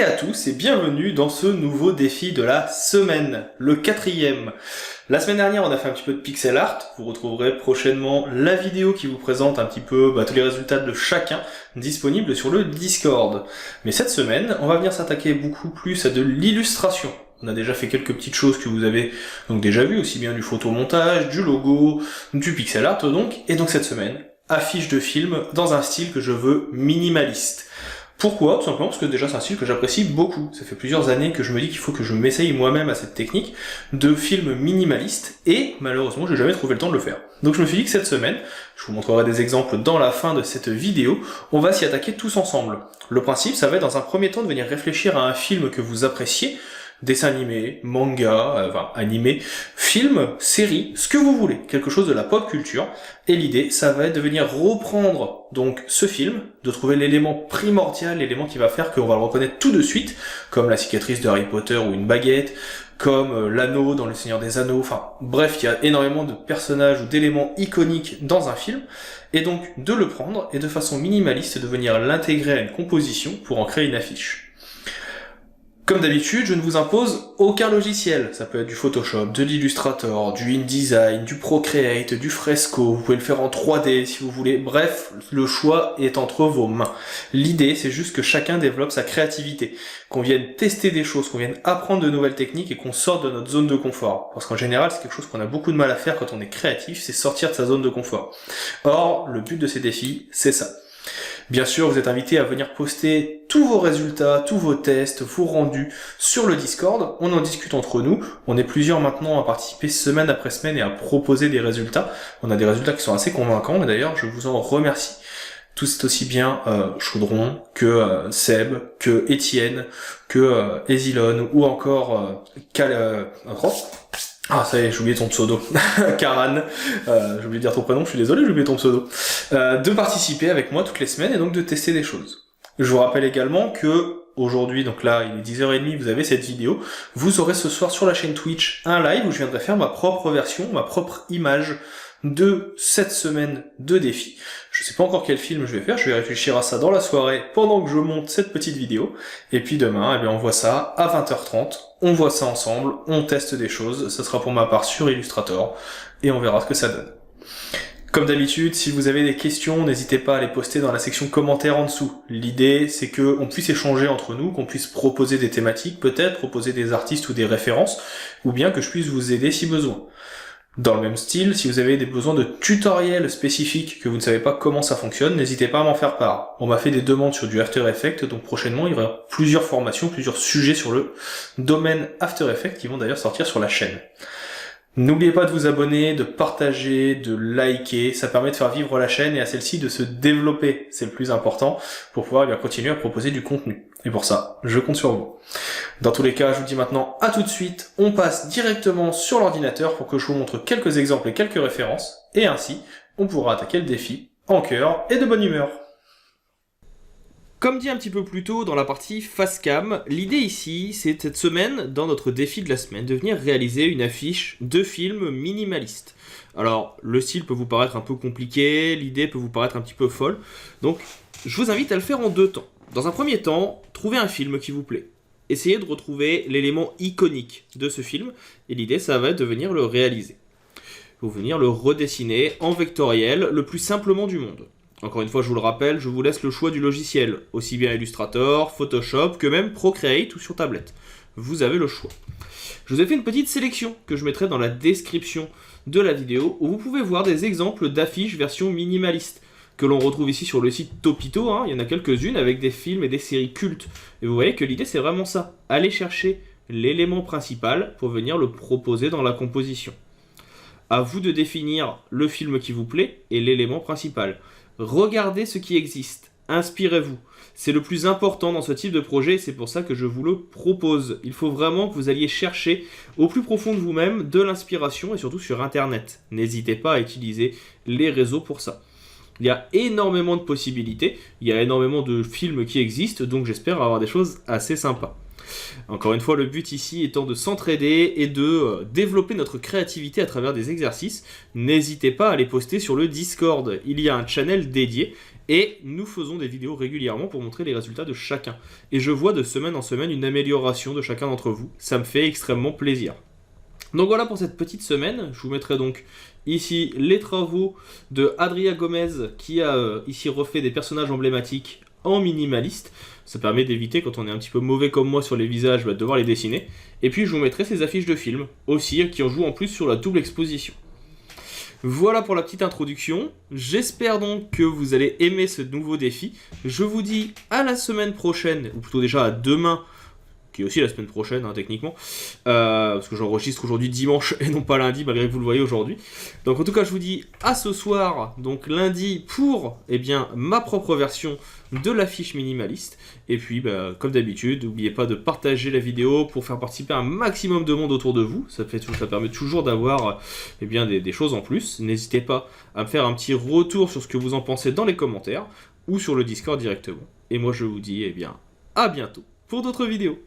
à tous et bienvenue dans ce nouveau défi de la semaine, le 4e. La semaine dernière, on a fait un petit peu de pixel art. Vous retrouverez prochainement la vidéo qui vous présente un petit peu tous les résultats de chacun disponibles sur le Discord. Mais cette semaine, on va venir s'attaquer beaucoup plus à de l'illustration. On a déjà fait quelques petites choses que vous avez donc déjà vues, aussi bien du photomontage, du logo, du pixel art donc. Et donc cette semaine, affiche de film dans un style que je veux minimaliste. Pourquoi ? Tout simplement parce que déjà c'est un style que j'apprécie beaucoup. Ça fait plusieurs années que je me dis qu'il faut que je m'essaye moi-même à cette technique de film minimaliste et malheureusement j'ai jamais trouvé le temps de le faire. Donc je me suis dit que cette semaine, je vous montrerai des exemples dans la fin de cette vidéo, on va s'y attaquer tous ensemble. Le principe, ça va être dans un premier temps de venir réfléchir à un film que vous appréciez, dessin animé, manga, animé, film, série, ce que vous voulez, quelque chose de la pop culture. Et l'idée, ça va être de venir reprendre donc ce film, de trouver l'élément primordial, l'élément qui va faire qu'on va le reconnaître tout de suite, comme la cicatrice de Harry Potter ou une baguette, comme l'anneau dans Le Seigneur des Anneaux, enfin bref, il y a énormément de personnages ou d'éléments iconiques dans un film, et donc de le prendre et de façon minimaliste de venir l'intégrer à une composition pour en créer une affiche. Comme d'habitude, je ne vous impose aucun logiciel. Ça peut être du Photoshop, de l'Illustrator, du InDesign, du Procreate, du Fresco. Vous pouvez le faire en 3D si vous voulez. Bref, le choix est entre vos mains. L'idée, c'est juste que chacun développe sa créativité, qu'on vienne tester des choses, qu'on vienne apprendre de nouvelles techniques et qu'on sorte de notre zone de confort. Parce qu'en général, c'est quelque chose qu'on a beaucoup de mal à faire quand on est créatif, c'est sortir de sa zone de confort. Or, le but de ces défis, c'est ça. Bien sûr, vous êtes invité à venir poster tous vos résultats, tous vos tests, vos rendus sur le Discord. On en discute entre nous. On est plusieurs maintenant à participer semaine après semaine et à proposer des résultats. On a des résultats qui sont assez convaincants et d'ailleurs, je vous en remercie. Tout c'est aussi bien Chaudron que Seb, que Étienne, que Esilon ou encore ça y est, j'ai oublié ton pseudo. Karan, j'ai oublié de dire ton prénom, je suis désolé, j'ai oublié ton pseudo. De participer avec moi toutes les semaines et donc de tester des choses. Je vous rappelle également que aujourd'hui, donc là, il est 10h30, vous avez cette vidéo. Vous aurez ce soir sur la chaîne Twitch un live où je viendrai faire ma propre version, ma propre image de cette semaine de défi. Je sais pas encore quel film je vais faire, je vais réfléchir à ça dans la soirée pendant que je monte cette petite vidéo. Et puis demain, on voit ça à 20h30, on voit ça ensemble, on teste des choses, ça sera pour ma part sur Illustrator, et on verra ce que ça donne. Comme d'habitude, si vous avez des questions, n'hésitez pas à les poster dans la section commentaires en dessous. L'idée, c'est qu'on puisse échanger entre nous, qu'on puisse proposer des thématiques, peut-être proposer des artistes ou des références, ou bien que je puisse vous aider si besoin. Dans le même style, si vous avez des besoins de tutoriels spécifiques que vous ne savez pas comment ça fonctionne, n'hésitez pas à m'en faire part. On m'a fait des demandes sur du After Effects, donc prochainement il y aura plusieurs formations, plusieurs sujets sur le domaine After Effects qui vont d'ailleurs sortir sur la chaîne. N'oubliez pas de vous abonner, de partager, de liker, ça permet de faire vivre la chaîne et à celle-ci de se développer, c'est le plus important, pour pouvoir continuer à proposer du contenu. Et pour ça, je compte sur vous. Dans tous les cas, je vous dis maintenant à tout de suite, on passe directement sur l'ordinateur pour que je vous montre quelques exemples et quelques références, et ainsi, on pourra attaquer le défi en cœur et de bonne humeur. Comme dit un petit peu plus tôt dans la partie face cam, l'idée ici, c'est cette semaine, dans notre défi de la semaine, de venir réaliser une affiche de film minimaliste. Alors, le style peut vous paraître un peu compliqué, l'idée peut vous paraître un petit peu folle, donc je vous invite à le faire en deux temps. Dans un premier temps, trouvez un film qui vous plaît. Essayez de retrouver l'élément iconique de ce film, et l'idée, ça va être de venir le réaliser. Vous venir le redessiner en vectoriel le plus simplement du monde. Encore une fois, je vous le rappelle, je vous laisse le choix du logiciel, aussi bien Illustrator, Photoshop, que même Procreate ou sur tablette. Vous avez le choix. Je vous ai fait une petite sélection que je mettrai dans la description de la vidéo, où vous pouvez voir des exemples d'affiches version minimaliste, que l'on retrouve ici sur le site Topito, il y en a quelques-unes avec des films et des séries cultes. Et vous voyez que l'idée c'est vraiment ça, aller chercher l'élément principal pour venir le proposer dans la composition. À vous de définir le film qui vous plaît et l'élément principal. Regardez ce qui existe, inspirez-vous. C'est le plus important dans ce type de projet et c'est pour ça que je vous le propose. Il faut vraiment que vous alliez chercher au plus profond de vous-même de l'inspiration et surtout sur Internet. N'hésitez pas à utiliser les réseaux pour ça. Il y a énormément de possibilités, il y a énormément de films qui existent, donc j'espère avoir des choses assez sympas. Encore une fois, le but ici étant de s'entraider et de développer notre créativité à travers des exercices. N'hésitez pas à les poster sur le Discord, il y a un channel dédié Et nous faisons des vidéos régulièrement pour montrer les résultats de chacun. Et je vois de semaine en semaine une amélioration de chacun d'entre vous. Ça me fait extrêmement plaisir. Donc voilà pour cette petite semaine. Je vous mettrai donc ici les travaux de Adria Gomez qui a ici refait des personnages emblématiques en minimaliste. Ça permet d'éviter, quand on est un petit peu mauvais comme moi sur les visages, de devoir les dessiner. Et puis je vous mettrai ces affiches de films aussi qui en jouent en plus sur la double exposition. Voilà pour la petite introduction. J'espère donc que vous allez aimer ce nouveau défi. Je vous dis à la semaine prochaine, ou plutôt déjà à demain, qui est aussi la semaine prochaine, hein, techniquement, parce que j'enregistre aujourd'hui dimanche et non pas lundi, malgré que vous le voyez aujourd'hui. Donc en tout cas, je vous dis à ce soir, donc lundi, pour ma propre version de l'affiche minimaliste. Et puis, comme d'habitude, n'oubliez pas de partager la vidéo pour faire participer un maximum de monde autour de vous. Ça permet toujours d'avoir des choses en plus. N'hésitez pas à me faire un petit retour sur ce que vous en pensez dans les commentaires ou sur le Discord directement. Et moi, je vous dis à bientôt pour d'autres vidéos.